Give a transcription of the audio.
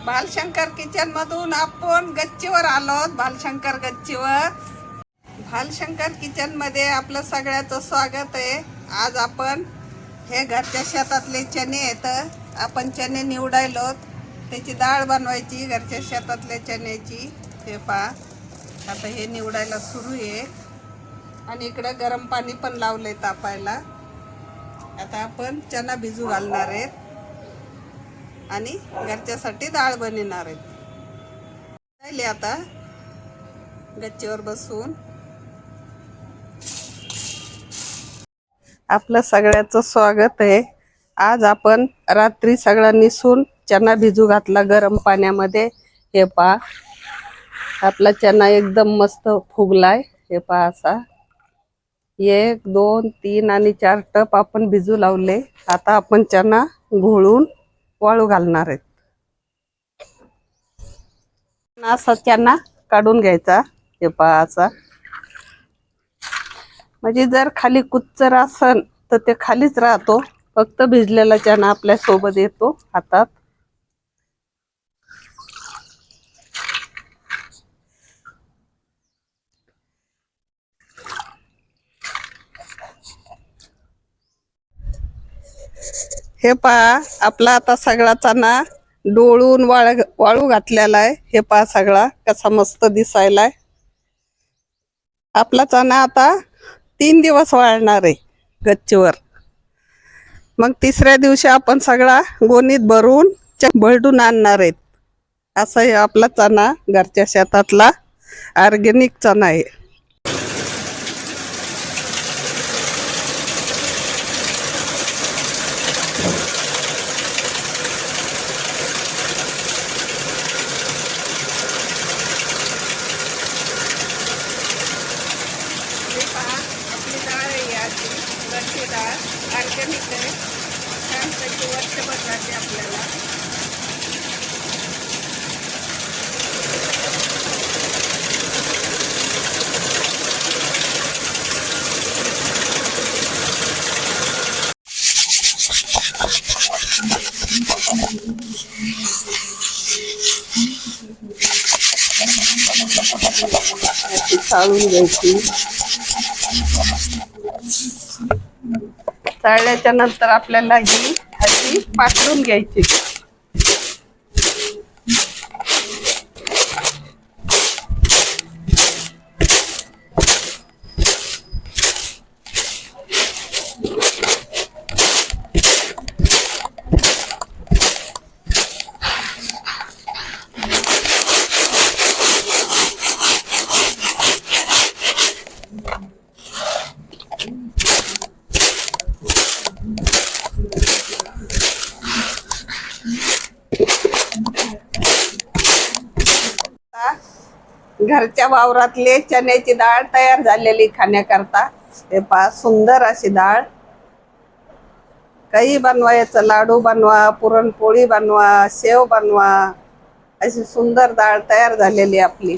Bhalshankar kitchen मधून आपण गच्चीवर आलोत. भालशंकर गच्चीवर. भालशंकर किचन मध्ये आपलं सगळ्याचं स्वागत आहे. आज आपण हे घरच्या शेतातले चणे आहेत. आपण चणे निवडायलो. त्याची डाळ बनवायची घरच्या शेतातल्या चण्याची. हे पहा, आता हे निवडायला सुरू आहे. आणि इकडे गरम पाणी पण लावलंय तापायला. आता आपण चना भिजू घालणार आहेत आणि घरच्यासाठी डाळ बनवणार आहेत. राहिले आता गच्चीवर बसून. आपलं सगळ्याचं स्वागत आहे. आज आपण रात्री सगळा निसून चना भिजू घातला गरम पाण्यामध्ये. हे पहा, आपला चना एकदम मस्त फुगलाय. हे पहा, असा 1 2 3 आणि 4 टप आपण भिजू लावले. आता आपण चना घोळून वाळू घालणार आहेत. असा चना काढून घ्यायचा. हे पहा, असा म्हणजे जर खाली कुच्चर असन तर ते खालीच राहतो. फक्त भिजलेला चना आपल्या सोबत येतो हातात. हे पहा, आपला आता सगळा चना डोळून वाळू घातलेला आहे. हे पहा सगळा कसा मस्त दिसायलाय. आपला चना आता 3 दिवस वाळणार आहे गच्चीवर. मग तिसऱ्या दिवशी आपण सगळा गोणीत भरून भरडून आणणार आहेत. असा हे आपला चना घरच्या शेतातला ऑर्गेनिक चना आहे. आपली डाळ आहे याची घरची डाळ ऑर्गॅनिक आहे. छान पैकी वर्षभर जाते आपल्याला. चाळून घ्यायची. चाळल्याच्या नंतर आपल्याला ही अशी पाकडून घ्यायची. घरच्या वावरातले चण्याची डाळ तयार झालेली खाण्याकरता. हे पहा, सुंदर अशी डाळ. काही बनवायचं, लाडू बनवा, पुरणपोळी बनवा, शेव बनवा, अशी सुंदर डाळ तयार झालेली आपली.